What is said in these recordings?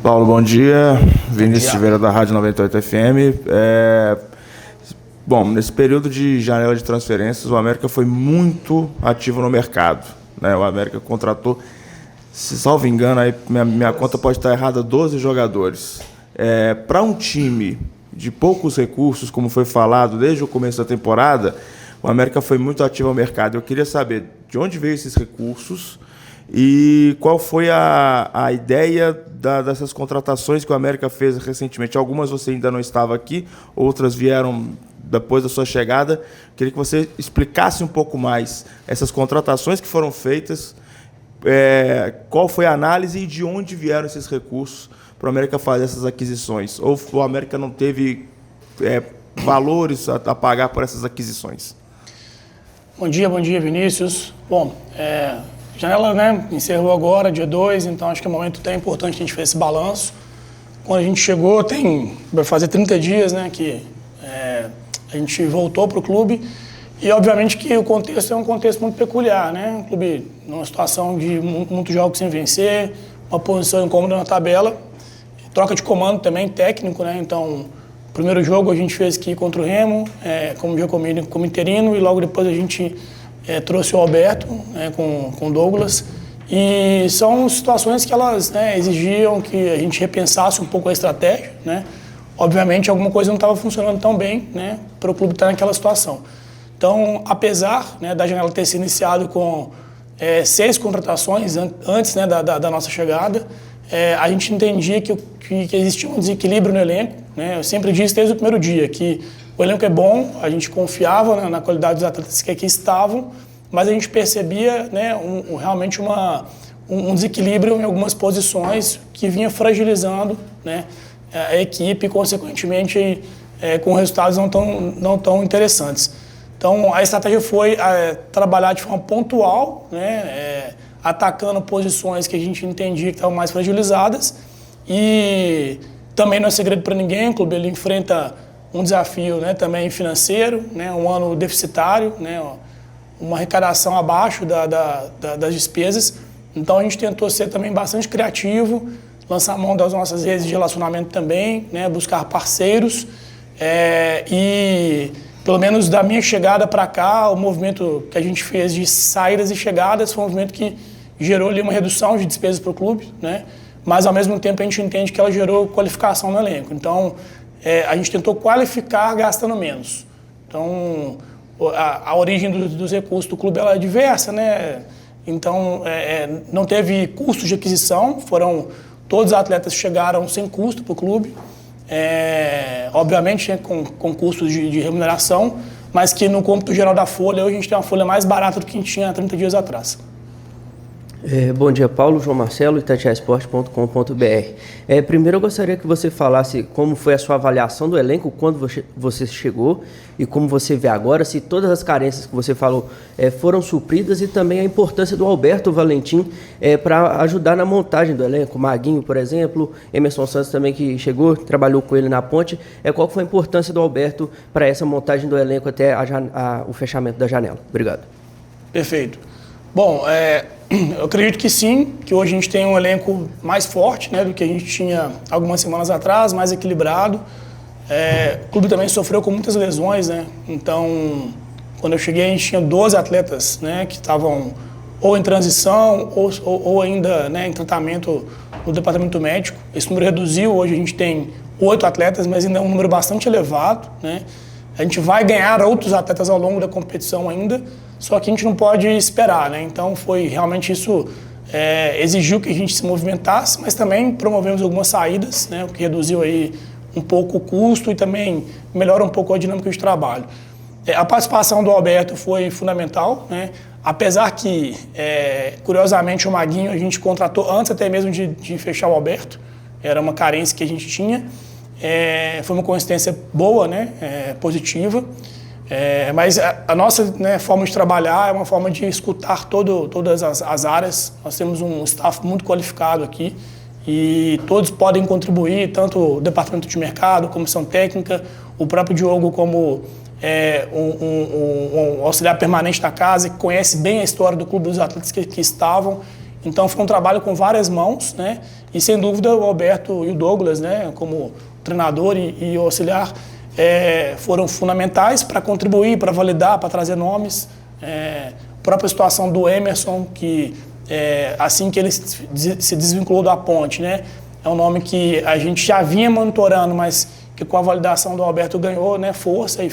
Paulo, bom dia. Vinícius Silveira, da Rádio 98 FM. Bom, nesse período de janela de transferências, o América foi muito ativo no mercado, né? O América contratou, se salvo engano, aí minha conta pode estar errada, 12 jogadores. Para um time de poucos recursos, como foi falado desde o começo da temporada, o América foi muito ativo ao mercado. Eu queria saber de onde veio esses recursos e qual foi a ideia dessas contratações que o América fez recentemente. Algumas você ainda não estava aqui, outras vieram depois da sua chegada. Queria que você explicasse um pouco mais essas contratações que foram feitas, qual foi a análise e de onde vieram esses recursos para o América fazer essas aquisições. Ou o América não teve valores a pagar por essas aquisições? Bom dia, Vinícius. Bom, janela, né, encerrou agora, dia 2, então acho que é um momento até importante a gente fazer esse balanço. Quando a gente chegou, vai fazer 30 dias, né, que a gente voltou para o clube, e obviamente que o contexto é um contexto muito peculiar, né? Um clube numa situação de muitos jogos sem vencer, uma posição incômoda na tabela, troca de comando também, técnico, né? Então, o primeiro jogo a gente fez aqui contra o Remo, como interino, e logo depois a gente trouxe o Alberto, né, com o Douglas. E são situações que elas, né, exigiam que a gente repensasse um pouco a estratégia, né? Obviamente, alguma coisa não estava funcionando tão bem, né, para o clube estar naquela situação. Então, apesar, né, da janela ter se iniciado com 6 contratações antes, né, da nossa chegada, a gente entendia que existia um desequilíbrio no elenco, né? Eu sempre disse desde o primeiro dia que o elenco é bom, a gente confiava, né, na qualidade dos atletas que aqui estavam, mas a gente percebia, né, realmente um desequilíbrio em algumas posições que vinha fragilizando, né, a equipe e, consequentemente, com resultados não tão interessantes. Então, a estratégia foi trabalhar de forma pontual, né, atacando posições que a gente entendia que estavam mais fragilizadas. E também não é segredo para ninguém, o clube ele enfrenta um desafio, né, também financeiro, né, um ano deficitário, né, uma arrecadação abaixo das despesas. Então, a gente tentou ser também bastante criativo, lançar mão das nossas redes de relacionamento também, né, buscar parceiros. E, pelo menos da minha chegada para cá, o movimento que a gente fez de saídas e chegadas foi um movimento que gerou ali uma redução de despesas para o clube, né? Mas, ao mesmo tempo, a gente entende que ela gerou qualificação no elenco. Então, a gente tentou qualificar gastando menos. Então, a origem dos recursos do clube ela é diversa, né? Então, não teve custos de aquisição, todos os atletas chegaram sem custo para o clube, obviamente, né, com custos de remuneração, mas que no cômputo geral da folha, hoje a gente tem uma folha mais barata do que a gente tinha há 30 dias atrás. Bom dia, Paulo, João Marcelo, itatiaesporte.com.br. Primeiro eu gostaria que você falasse como foi a sua avaliação do elenco quando você chegou e como você vê agora, se todas as carências que você falou foram supridas, e também a importância do Alberto Valentim para ajudar na montagem do elenco. Maguinho, por exemplo, Emerson Santos também, que chegou, trabalhou com ele na ponte. Qual foi a importância do Alberto para essa montagem do elenco até o fechamento da janela? Obrigado. Perfeito. Bom, eu acredito que sim, que hoje a gente tem um elenco mais forte, né, do que a gente tinha algumas semanas atrás, mais equilibrado. O clube também sofreu com muitas lesões, né? Então, quando eu cheguei, a gente tinha 12 atletas, né, que estavam ou em transição ou ainda, né, em tratamento no departamento médico. Esse número reduziu, hoje a gente tem 8 atletas, mas ainda é um número bastante elevado, né? A gente vai ganhar outros atletas ao longo da competição ainda, só que a gente não pode esperar, né? Então, realmente isso exigiu que a gente se movimentasse, mas também promovemos algumas saídas, né? O que reduziu aí um pouco o custo e também melhora um pouco a dinâmica de trabalho. A participação do Alberto foi fundamental, né? Apesar que, curiosamente, o Maguinho a gente contratou antes até mesmo de fechar o Alberto, era uma carência que a gente tinha. Foi uma coincidência boa, né? Positiva. Mas a nossa, né, forma de trabalhar é uma forma de escutar todas as áreas. Nós temos um staff muito qualificado aqui e todos podem contribuir, tanto o departamento de mercado, comissão técnica, o próprio Diogo como um auxiliar permanente da casa, que conhece bem a história do clube, dos atletas que estavam. Então foi um trabalho com várias mãos, né? E sem dúvida o Alberto e o Douglas, né, como treinador e auxiliar, foram fundamentais para contribuir, para validar, para trazer nomes. A própria situação do Emerson, que assim que ele se desvinculou da Ponte, né, é um nome que a gente já vinha monitorando, mas que com a validação do Alberto ganhou, né, força e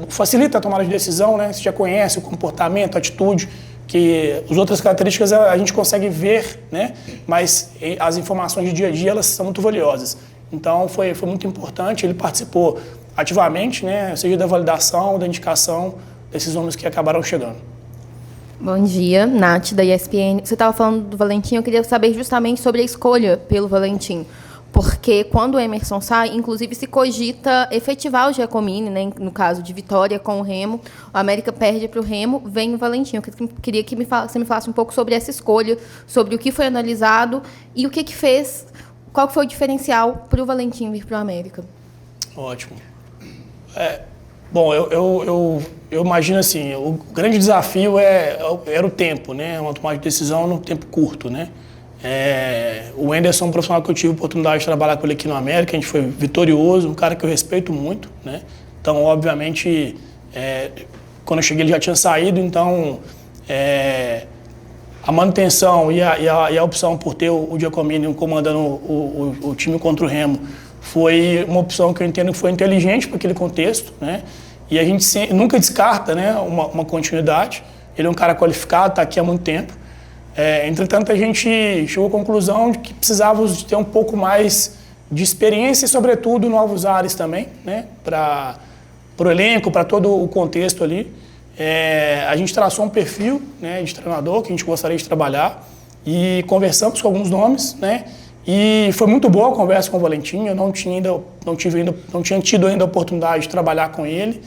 facilita a tomada de decisão, né? Você já conhece o comportamento, a atitude, que as outras características a gente consegue ver, né? Mas as informações de dia a dia elas são muito valiosas. Então foi muito importante, ele participou ativamente, né? Seja da validação, da indicação desses nomes que acabaram chegando. Bom dia, Nath, da ESPN. Você estava falando do Valentim, eu queria saber justamente sobre a escolha pelo Valentim. Porque quando o Emerson sai, inclusive se cogita efetivar o Giacomini, né, no caso de vitória com o Remo, o América perde para o Remo, vem o Valentim. Eu queria que você me falasse um pouco sobre essa escolha, sobre o que foi analisado e o que fez, qual foi o diferencial para o Valentim vir para o América. Ótimo. Bom, eu imagino assim, o grande desafio era o tempo, né, uma tomada de decisão num tempo curto, né. O Anderson, um profissional que eu tive a oportunidade de trabalhar com ele aqui no América, a gente foi vitorioso, um cara que eu respeito muito, né? Então, obviamente, quando eu cheguei ele já tinha saído, então a manutenção e a opção por ter o Giacomini comandando o time contra o Remo foi uma opção que eu entendo que foi inteligente para aquele contexto, né? E a gente nunca descarta, né, uma continuidade. Ele é um cara qualificado, está aqui há muito tempo. Entretanto, a gente chegou à conclusão de que precisávamos ter um pouco mais de experiência e, sobretudo, novos ares também, né, para o elenco, para todo o contexto ali. A gente traçou um perfil, né, de treinador que a gente gostaria de trabalhar e conversamos com alguns nomes, né, e foi muito boa a conversa com o Valentim. Eu não tinha tido ainda a oportunidade de trabalhar com ele,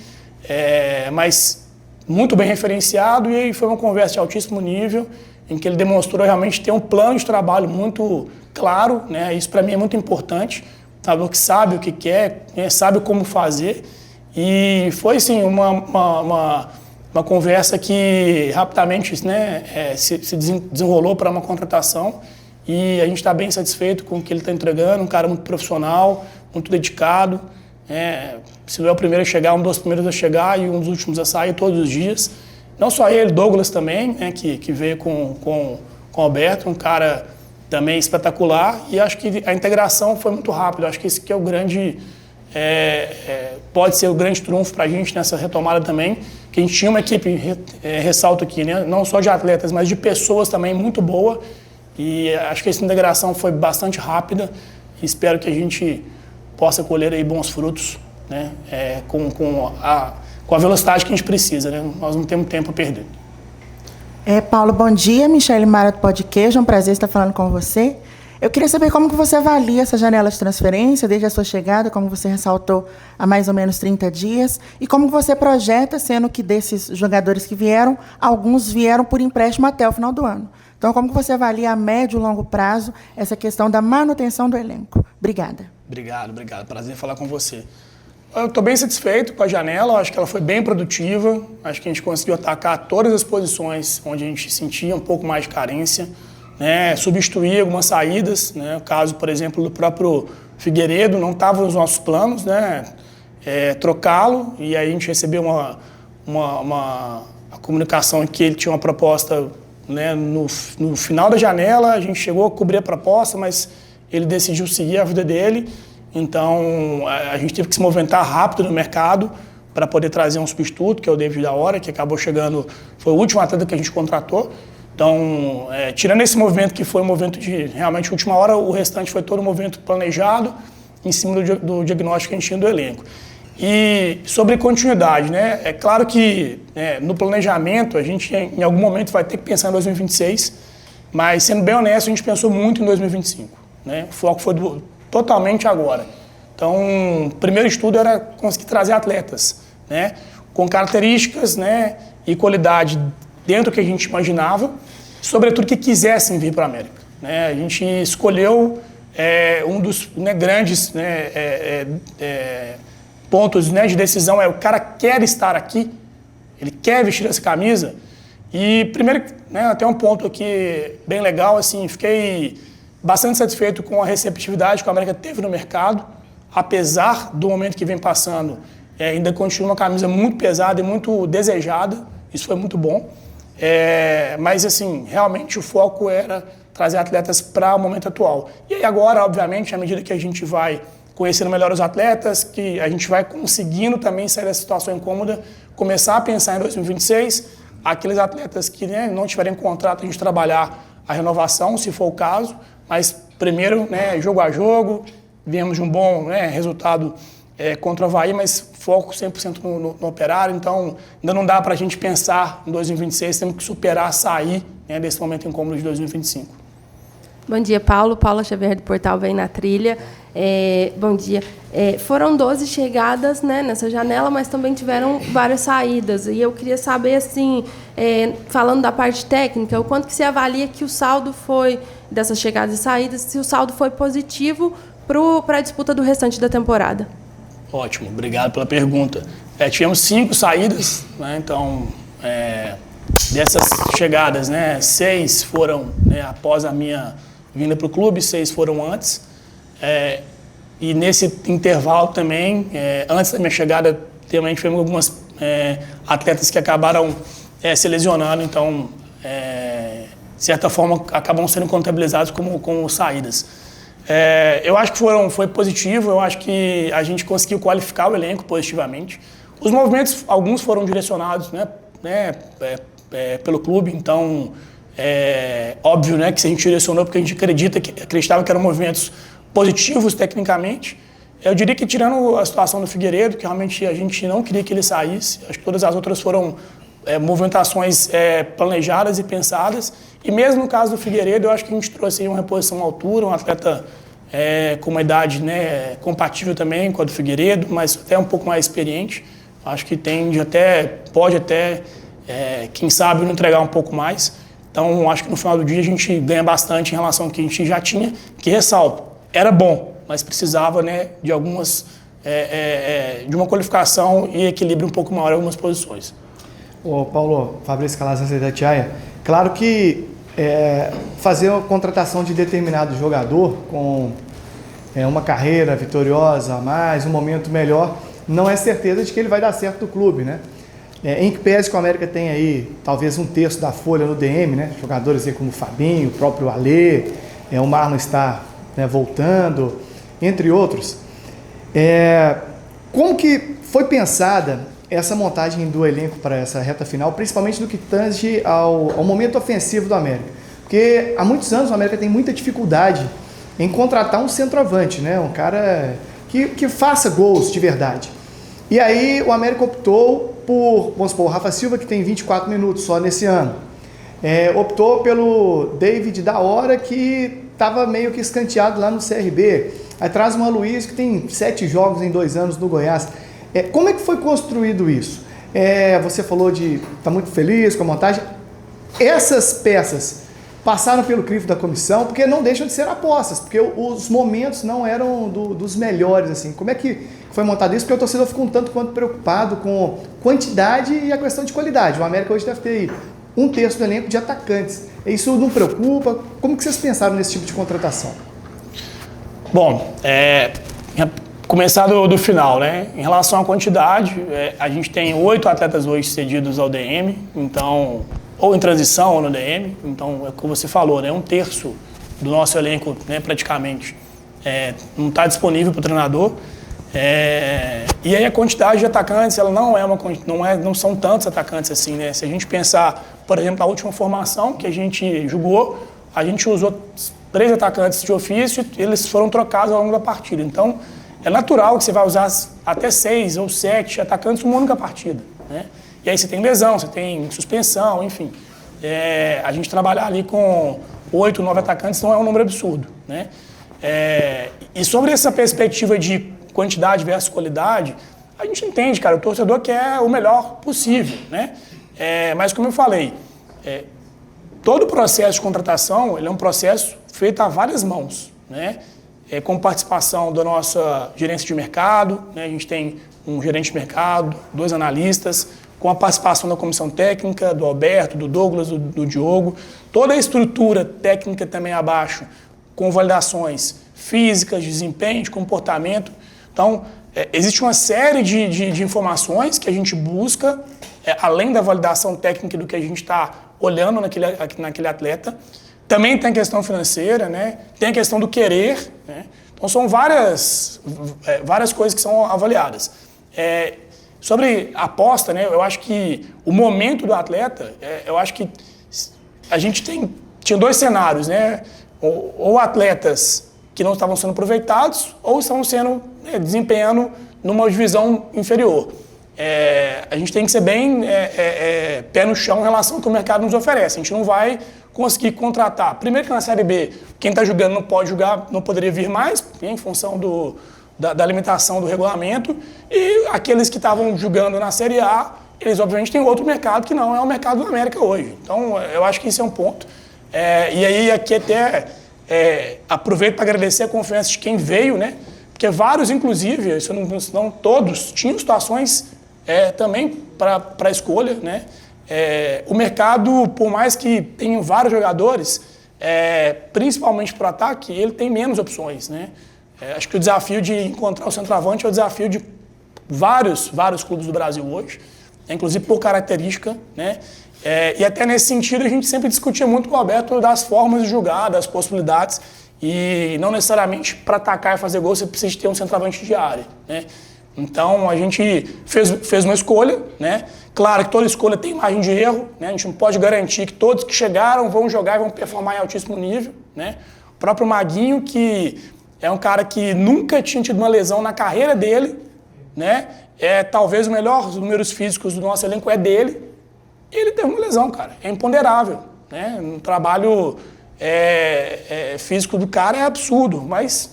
mas muito bem referenciado, e foi uma conversa de altíssimo nível, em que ele demonstrou realmente ter um plano de trabalho muito claro, né? Isso para mim é muito importante, sabe o que quer, né? Sabe como fazer. E foi sim uma conversa que rapidamente, né, se desenrolou para uma contratação, e a gente está bem satisfeito com o que ele está entregando, um cara muito profissional, muito dedicado. Se não é o primeiro a chegar, um dos primeiros a chegar e um dos últimos a sair todos os dias. Não só ele, Douglas também, né, que veio com o Alberto, um cara também espetacular, e acho que a integração foi muito rápida. Acho que esse que é o grande, pode ser o grande trunfo para a gente nessa retomada também, que a gente tinha uma equipe, ressalto aqui, né, não só de atletas, mas de pessoas também muito boa, e acho que essa integração foi bastante rápida, e espero que a gente possa colher aí bons frutos, né, com a velocidade que a gente precisa, né? Nós não temos tempo a perder. Paulo, bom dia. Michele Mara do Podcast, é um prazer estar falando com você. Eu queria saber como que você avalia essa janela de transferência desde a sua chegada, como você ressaltou, há mais ou menos 30 dias, e como você projeta, sendo que desses jogadores que vieram, alguns vieram por empréstimo até o final do ano. Então, como que você avalia a médio e longo prazo essa questão da manutenção do elenco? Obrigada. Obrigado. Prazer falar com você. Eu estou bem satisfeito com a janela, acho que ela foi bem produtiva, acho que a gente conseguiu atacar todas as posições onde a gente sentia um pouco mais de carência, né, substituir algumas saídas, né, o caso, por exemplo, do próprio Figueiredo, não estava nos nossos planos, né, trocá-lo, e aí a gente recebeu uma comunicação em que ele tinha uma proposta, né, no final da janela, a gente chegou a cobrir a proposta, mas ele decidiu seguir a vida dele. Então, a gente teve que se movimentar rápido no mercado para poder trazer um substituto, que é o David da Hora, que acabou chegando, foi o último atleta que a gente contratou. Então, tirando esse movimento que foi um movimento de realmente última hora, o restante foi todo um movimento planejado em cima do diagnóstico que a gente tinha do elenco. E sobre continuidade, né? É claro que no planejamento a gente em algum momento vai ter que pensar em 2026, mas sendo bem honesto, a gente pensou muito em 2025. Né? O foco foi totalmente agora. Então, o primeiro estudo era conseguir trazer atletas, né, com características, né, e qualidade dentro do que a gente imaginava, sobretudo que quisessem vir para a América. Né? A gente escolheu um dos, né, grandes, né, pontos, né, de decisão, o cara quer estar aqui, ele quer vestir essa camisa, E primeiro, né, até um ponto aqui bem legal, assim, fiquei bastante satisfeito com a receptividade que o América teve no mercado, apesar do momento que vem passando, ainda continua uma camisa muito pesada e muito desejada, isso foi muito bom. Mas, assim, realmente o foco era trazer atletas para o momento atual. E aí agora, obviamente, à medida que a gente vai conhecendo melhor os atletas, que a gente vai conseguindo também sair dessa situação incômoda, começar a pensar em 2026, aqueles atletas que, né, não tiverem contrato, a gente trabalhar a renovação, se for o caso, mas primeiro, né, jogo a jogo, viemos de um bom, né, resultado contra o Avaí, mas foco 100% no Operário, então ainda não dá para a gente pensar em 2026, temos que superar, sair, né, desse momento incômodo de 2025. Bom dia, Paulo. Paula Xavier, do Portal Vem na Trilha. Bom dia. Foram 12 chegadas, né, nessa janela, mas também tiveram várias saídas. E eu queria saber, assim, falando da parte técnica, o quanto que você avalia que o saldo foi, dessas chegadas e saídas, se o saldo foi positivo para a disputa do restante da temporada? Ótimo, obrigado pela pergunta. Tivemos 5 saídas, né, então, dessas chegadas, né, 6 foram, né, após a minha vinda para o clube, 6 foram antes. E nesse intervalo também, antes da minha chegada, também tivemos algumas atletas que acabaram se lesionando, então, de certa forma, acabam sendo contabilizados como saídas. Eu acho que foi positivo, eu acho que a gente conseguiu qualificar o elenco positivamente. Os movimentos, alguns foram direcionados, né, pelo clube, então, óbvio, né, que se a gente direcionou porque a gente acreditava que eram movimentos positivos tecnicamente. Eu diria que, tirando a situação do Figueiredo, que realmente a gente não queria que ele saísse, acho que todas as outras foram movimentações planejadas e pensadas. E mesmo no caso do Figueiredo, eu acho que a gente trouxe aí uma reposição à altura, um atleta com uma idade, né, compatível também com a do Figueiredo, mas até um pouco mais experiente. Acho que pode até, quem sabe, não entregar um pouco mais. Então, acho que no final do dia a gente ganha bastante em relação ao que a gente já tinha, que, ressalto, era bom, mas precisava, né, de algumas, de uma qualificação e equilíbrio um pouco maior em algumas posições. Ô Paulo, Fabrício Calazans da Itatiaia, claro que fazer uma contratação de determinado jogador com uma carreira vitoriosa a mais, um momento melhor, não é certeza de que ele vai dar certo no clube, né? Em que pese que o América tem aí talvez um terço da folha no DM, né? Jogadores aí como o Fabinho, o próprio Alê, o Marlon está, né, voltando, entre outros. Como que foi pensada essa montagem do elenco para essa reta final, principalmente no que tange ao momento ofensivo do América? Porque há muitos anos o América tem muita dificuldade em contratar um centroavante, né? Um cara que faça gols de verdade. E aí o América optou por, vamos supor, o Rafa Silva, que tem 24 minutos só nesse ano. Optou pelo David da Hora, que estava meio que escanteado lá no CRB. Aí traz uma Luiz, que tem 7 jogos em 2 anos no Goiás. Como é que foi construído isso? Você falou de estar muito feliz com a montagem. Essas peças passaram pelo crivo da comissão, porque não deixam de ser apostas, porque os momentos não eram dos melhores, assim. Como é que foi montado isso? Porque o torcedor ficou um tanto quanto preocupado com quantidade e a questão de qualidade. O América hoje deve ter um terço do elenco de atacantes. Isso não preocupa? Como que vocês pensaram nesse tipo de contratação? Bom, começar do final, né? Em relação à quantidade, a gente tem 8 atletas hoje cedidos ao DM, então, ou em transição ou no DM, então é como você falou, né? Um terço do nosso elenco, né, praticamente, não está disponível para o treinador. E aí a quantidade de atacantes, ela não são tantos atacantes assim, né? Se a gente pensar, por exemplo, na última formação que a gente jogou, a gente usou 3 atacantes de ofício, eles foram trocados ao longo da partida. Então, é natural que você vai usar até 6 ou 7 atacantes numa única partida, né? E aí você tem lesão, você tem suspensão, enfim. A gente trabalhar ali com 8, 9 atacantes não é um número absurdo, né? E sobre essa perspectiva de quantidade versus qualidade, a gente entende, cara, o torcedor quer o melhor possível, né? Mas como eu falei, todo o processo de contratação, ele é um processo feito a várias mãos, né? Com participação da nossa gerência de mercado, né? A gente tem um gerente de mercado, 2 analistas, com a participação da comissão técnica, do Alberto, do Douglas, do Diogo, toda a estrutura técnica também abaixo, com validações físicas, de desempenho, de comportamento. Então, existe uma série de informações que a gente busca, além da validação técnica do que a gente está olhando naquele atleta. Também tem a questão financeira, né? Tem a questão do querer, né? Então, são várias coisas que são avaliadas. Sobre a aposta, né? Eu acho que o momento do atleta, eu acho que a gente tinha dois cenários, né? Ou atletas que não estavam sendo aproveitados ou estavam sendo desempenhando numa divisão inferior. A gente tem que ser bem pé no chão em relação ao que o mercado nos oferece. A gente não vai conseguir contratar. Primeiro que na Série B, quem está jogando não pode jogar, não poderia vir mais, em função da limitação do regulamento, e aqueles que estavam jogando na Série A, eles obviamente têm outro mercado que não é o mercado da América hoje. Então, eu acho que isso é um ponto. E aí, aqui até aproveito para agradecer a confiança de quem veio, né? Porque vários, inclusive, se não todos, tinham situações também para escolha, né? O mercado, por mais que tenham vários jogadores, principalmente para o ataque, ele tem menos opções, né? Acho que o desafio de encontrar o centroavante é o desafio de vários clubes do Brasil hoje, inclusive por característica, né? E até nesse sentido a gente sempre discutia muito com o Alberto das formas de jogar, das possibilidades, e não necessariamente para atacar e fazer gol você precisa ter um centroavante de área, né? Então a gente fez uma escolha, né? Claro que toda escolha tem margem de erro, né? A gente não pode garantir que todos que chegaram vão jogar e vão performar em altíssimo nível, né? O próprio Maguinho, que é um cara que nunca tinha tido uma lesão na carreira dele, né? Talvez o melhor dos números físicos do nosso elenco é dele. E ele teve uma lesão, cara. É imponderável, né? Um trabalho físico do cara é absurdo, mas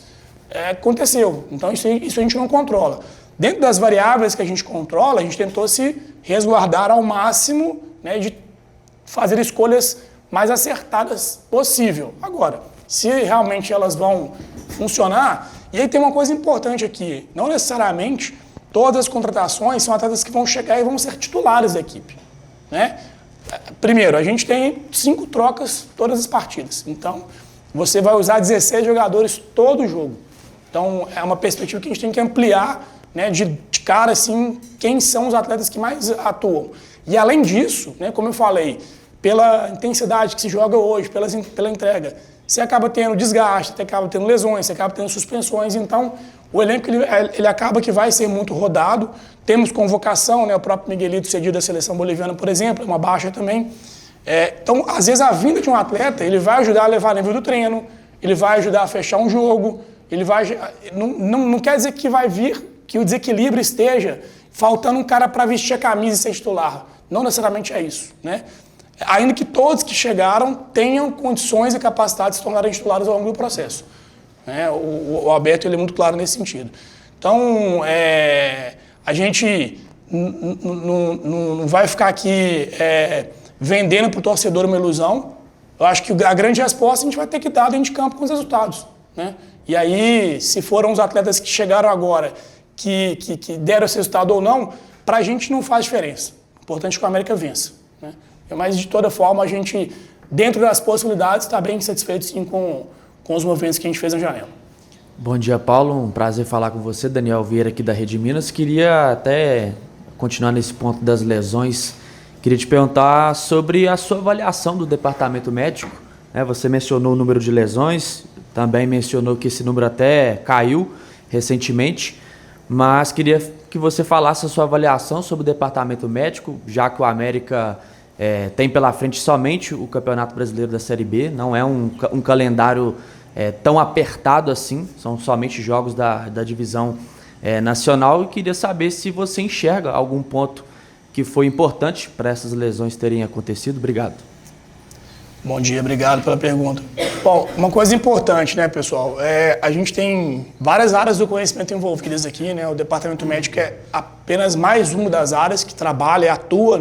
aconteceu. Então isso a gente não controla. Dentro das variáveis que a gente controla, a gente tentou se resguardar ao máximo, né, de fazer escolhas mais acertadas possível. Agora, se realmente elas vão funcionar, e aí tem uma coisa importante aqui, não necessariamente todas as contratações são atletas que vão chegar e vão ser titulares da equipe, né? Primeiro, a gente tem 5 trocas todas as partidas, então você vai usar 16 jogadores todo o jogo. Então é uma perspectiva que a gente tem que ampliar, né, de cara assim, quem são os atletas que mais atuam. E além disso, né, como eu falei, pela intensidade que se joga hoje, pela entrega, você acaba tendo desgaste, você acaba tendo lesões, você acaba tendo suspensões, então o elenco ele acaba que vai ser muito rodado. Temos convocação, né, o próprio Miguelito cedido da seleção boliviana, por exemplo, é uma baixa também. Então, às vezes a vinda de um atleta, ele vai ajudar a levar nível do treino, ele vai ajudar a fechar um jogo, ele vai... Não quer dizer que vai vir, que o desequilíbrio esteja faltando um cara para vestir a camisa e ser titular. Não necessariamente é isso, né? Ainda que todos que chegaram tenham condições e capacidade de se tornarem titulares ao longo do processo, né? O Alberto ele é muito claro nesse sentido. Então, a gente não vai ficar aqui vendendo para o torcedor uma ilusão. Eu acho que a grande resposta a gente vai ter que dar dentro de campo com os resultados, né? E aí, se foram os atletas que chegaram agora que deram esse resultado ou não, para a gente não faz diferença. O importante é que o América vença, né? Mas, de toda forma, a gente, dentro das possibilidades, está bem satisfeito sim, com os movimentos que a gente fez na janela. Bom dia, Paulo. Um prazer falar com você. Daniel Vieira, aqui da Rede Minas. Queria até continuar nesse ponto das lesões. Queria te perguntar sobre a sua avaliação do departamento médico, né? Você mencionou o número de lesões, também mencionou que esse número até caiu recentemente, mas queria que você falasse a sua avaliação sobre o departamento médico, já que o América tem pela frente somente o Campeonato Brasileiro da Série B, não é um calendário tão apertado assim, são somente jogos da divisão nacional, e queria saber se você enxerga algum ponto que foi importante para essas lesões terem acontecido. Obrigado. Bom dia, obrigado pela pergunta. Bom, uma coisa importante, né, pessoal, a gente tem várias áreas do conhecimento envolvidas aqui, né? O departamento médico é apenas mais uma das áreas que trabalha e atua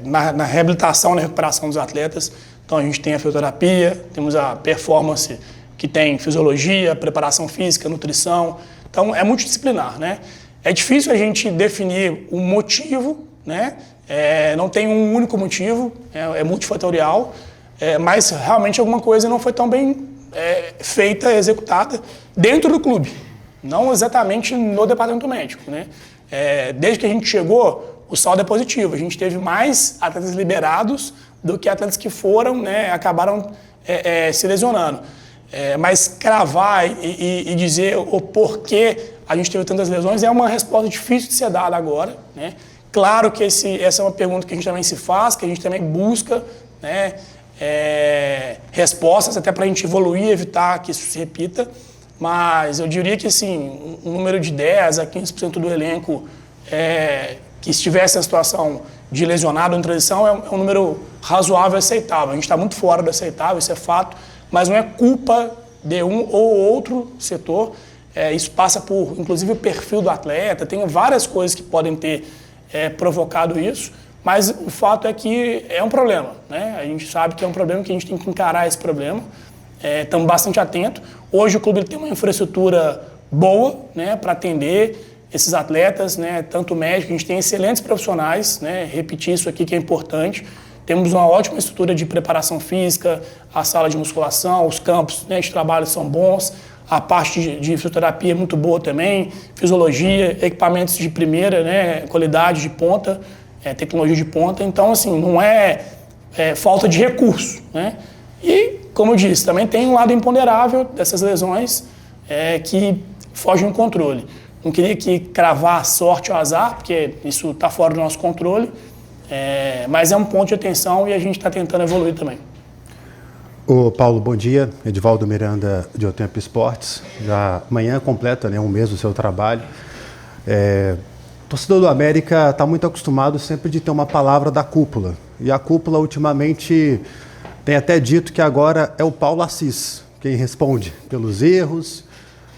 na reabilitação, na recuperação dos atletas. Então a gente tem a fisioterapia, temos a performance, que tem fisiologia, preparação física, nutrição. Então é multidisciplinar, né? É difícil a gente definir um motivo, né? Não tem um único motivo, é multifatorial, mas realmente alguma coisa não foi tão bem feita, executada dentro do clube, não exatamente no departamento médico, né? Desde que a gente chegou, o saldo é positivo. A gente teve mais atletas liberados do que atletas que foram, né, acabaram se lesionando. Mas cravar e dizer o porquê a gente teve tantas lesões é uma resposta difícil de ser dada agora, né? Claro que essa é uma pergunta que a gente também se faz, que a gente também busca, né, respostas até para a gente evoluir e evitar que isso se repita. Mas eu diria que assim, um número de 10% a 15% do elenco que estivesse na situação de lesionado em transição é um número razoável e aceitável. A gente está muito fora do aceitável, isso é fato, mas não é culpa de um ou outro setor. Isso passa por, inclusive, o perfil do atleta, tem várias coisas que podem ter provocado isso, mas o fato é que é um problema, né? A gente sabe que é um problema, que a gente tem que encarar esse problema. Estamos bastante atentos. Hoje o clube tem uma infraestrutura boa, né, para atender esses atletas, né, tanto médico, a gente tem excelentes profissionais, né, repetir isso aqui que é importante. Temos uma ótima estrutura de preparação física, a sala de musculação, os campos, né, de trabalho são bons, a parte de fisioterapia é muito boa também, fisiologia, equipamentos de primeira, né, qualidade de ponta, tecnologia de ponta. Então, assim, não é falta de recurso, né? E, como eu disse, também tem um lado imponderável dessas lesões que fogem do controle. Não queria que cravar sorte ou azar, porque isso está fora do nosso controle, mas é um ponto de atenção e a gente está tentando evoluir também. Ô Paulo, bom dia. Edivaldo Miranda, de O Tempo Esportes. Já amanhã completa, né, um mês do seu trabalho. O torcedor do América está muito acostumado sempre de ter uma palavra da cúpula. E a cúpula, ultimamente, tem até dito que agora é o Paulo Assis quem responde pelos erros,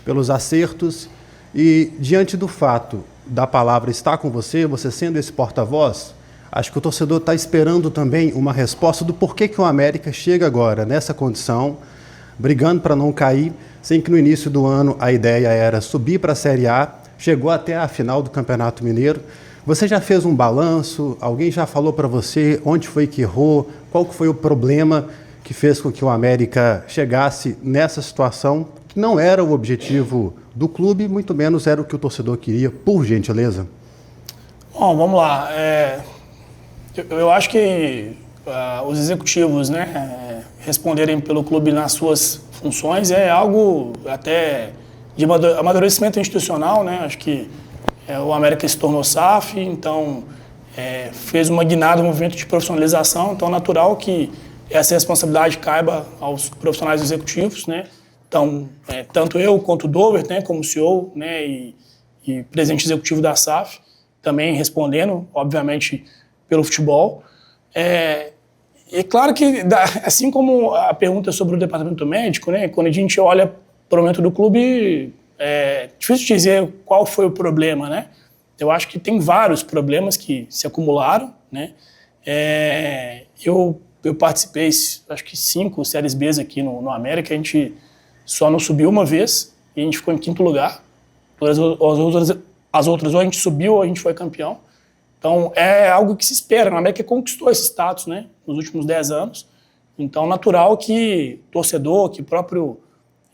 pelos acertos. E diante do fato da palavra estar com você sendo esse porta-voz, acho que o torcedor está esperando também uma resposta do porquê que o América chega agora nessa condição, brigando para não cair, sem que no início do ano a ideia era subir para a Série A, chegou até a final do Campeonato Mineiro. Você já fez um balanço? Alguém já falou para você onde foi que errou? Qual que foi o problema que fez com que o América chegasse nessa situação, que não era o objetivo do clube, muito menos era o que o torcedor queria, por gentileza? Bom, vamos lá. Eu acho que os executivos, né, responderem pelo clube nas suas funções é algo até de amadurecimento institucional, né? Acho que o América se tornou SAF, então fez uma guinada, um movimento de profissionalização, então é natural que essa responsabilidade caiba aos profissionais executivos, né? Então, tanto eu quanto o Dover, né, como CEO, né, e presidente executivo da SAF, também respondendo, obviamente, pelo futebol. E claro que, assim como a pergunta sobre o departamento médico, né, quando a gente olha para o momento do clube, é difícil dizer qual foi o problema, né? Eu acho que tem vários problemas que se acumularam, né? Eu participei, acho que 5 séries B aqui no América, a gente só não subiu uma vez e a gente ficou em 5º lugar. As outras ou a gente subiu ou a gente foi campeão. Então, é algo que se espera. A América conquistou esse status, né, nos últimos 10 anos. Então, natural que o torcedor, que o próprio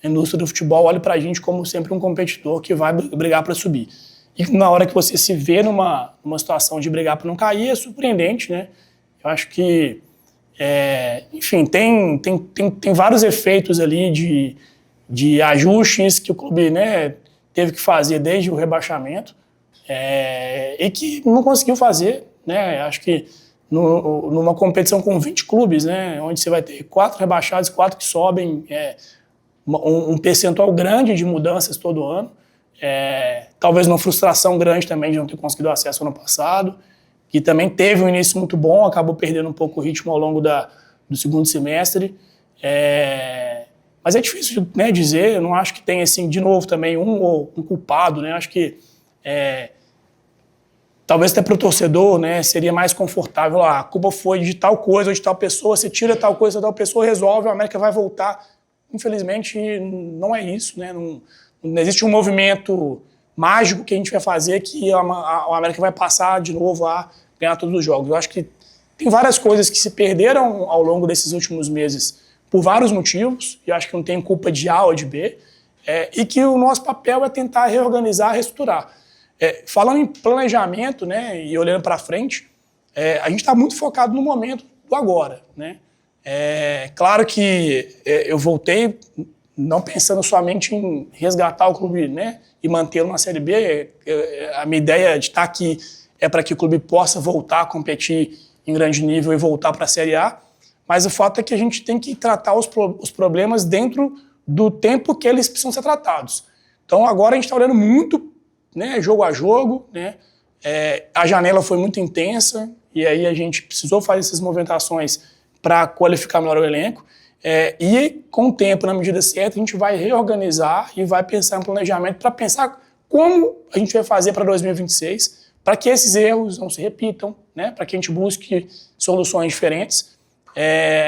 indústria do futebol olhe para a gente como sempre um competidor que vai brigar para subir. E na hora que você se vê numa situação de brigar para não cair, é surpreendente, né? Eu acho que, enfim, tem vários efeitos ali de ajustes que o clube, né, teve que fazer desde o rebaixamento, e que não conseguiu fazer, né? Acho que numa competição com 20 clubes, né, onde você vai ter 4 rebaixados, 4 que sobem, um percentual grande de mudanças todo ano, talvez uma frustração grande também de não ter conseguido acesso ano passado, que também teve um início muito bom, acabou perdendo um pouco o ritmo ao longo do segundo semestre. Mas é difícil, né, dizer, eu não acho que tem, assim, de novo também um culpado, né? Acho que talvez até para o torcedor, né, seria mais confortável, a culpa foi de tal coisa ou de tal pessoa, você tira tal coisa da tal pessoa, resolve, a América vai voltar. Infelizmente, não é isso, né? Não existe um movimento mágico que a gente vai fazer que o América vai passar de novo a ganhar todos os jogos. Eu acho que tem várias coisas que se perderam ao longo desses últimos meses por vários motivos, e acho que não tem culpa de A ou de B, e que o nosso papel é tentar reorganizar, reestruturar. Falando em planejamento, né, e olhando para frente, a gente está muito focado no momento do agora, né? Claro que eu voltei não pensando somente em resgatar o clube, né, e mantê-lo na Série B. A minha ideia de estar aqui é para que o clube possa voltar a competir em grande nível e voltar para a Série A, mas o fato é que a gente tem que tratar os problemas dentro do tempo que eles precisam ser tratados. Então agora a gente está olhando muito, né, jogo a jogo, né? A janela foi muito intensa e aí a gente precisou fazer essas movimentações para qualificar melhor o elenco. E com o tempo, na medida certa, a gente vai reorganizar e vai pensar em planejamento para pensar como a gente vai fazer para 2026, para que esses erros não se repitam, né? Para que a gente busque soluções diferentes.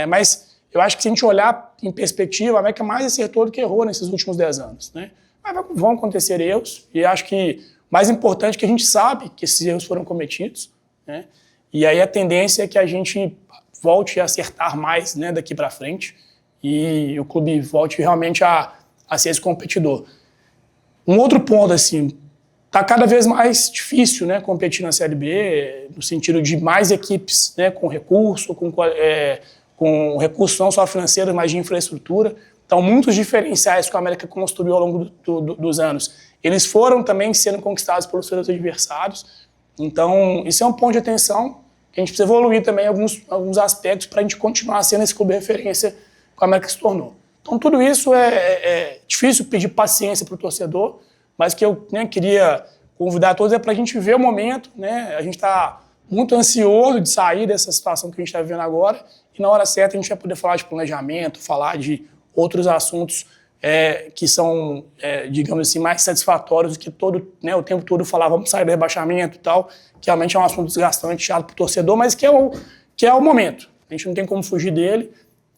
Mas eu acho que se a gente olhar em perspectiva, a América mais acertou do que errou nesses últimos 10 anos, né? Mas vão acontecer erros, e acho que o mais importante é que a gente sabe que esses erros foram cometidos, né? E aí a tendência é que a gente volte a acertar mais, né, daqui para frente, e o clube volte realmente a ser esse competidor. Um outro ponto, assim, tá cada vez mais difícil, né, competir na Série B, no sentido de mais equipes, né, com recurso, com recursos não só financeiros, mas de infraestrutura. Então, muitos diferenciais que a América construiu ao longo dos anos, eles foram também sendo conquistados pelos seus adversários. Então, isso é um ponto de atenção, que a gente precisa evoluir também alguns aspectos para a gente continuar sendo esse clube de referência que a América se tornou. Então, tudo isso é difícil pedir paciência para o torcedor, mas que eu, né, queria convidar todos para a gente ver o momento, né? A gente está muito ansioso de sair dessa situação que a gente está vivendo agora, e na hora certa a gente vai poder falar de planejamento, falar de outros assuntos que são, digamos assim, mais satisfatórios do que o tempo todo falar vamos sair do rebaixamento e tal, que realmente é um assunto desgastante, chato para o torcedor, mas que é o momento. A gente não tem como fugir dele,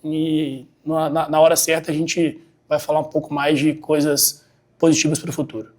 e na hora certa a gente vai falar um pouco mais de coisas positivas para o futuro.